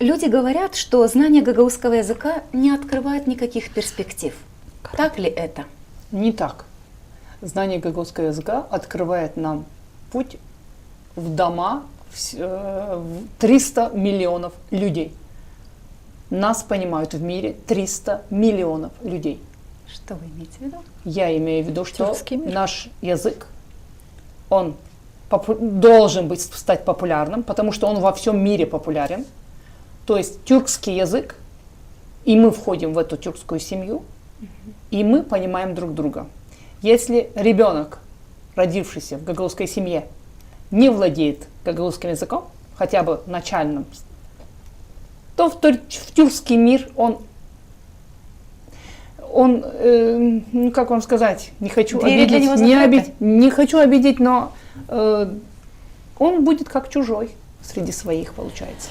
Люди говорят, что знание гагаузского языка не открывает никаких перспектив. Так ли это? Не так. Знание гагаузского языка открывает нам путь в дома 300 миллионов людей. Нас понимают в мире 300 миллионов людей. Что вы имеете в виду? Я имею в виду, что Тюркский мир. наш язык, он должен стать популярным, потому что он во всем мире популярен. То есть тюркский язык, и мы входим в эту тюркскую семью, и мы понимаем друг друга. Если ребенок, родившийся в гагаузской семье, не владеет гагаузским языком, хотя бы начальным, то в тюркский мир ну как вам сказать, не хочу Двери для него обидеть, не хочу обидеть, но он будет как чужой среди своих, получается.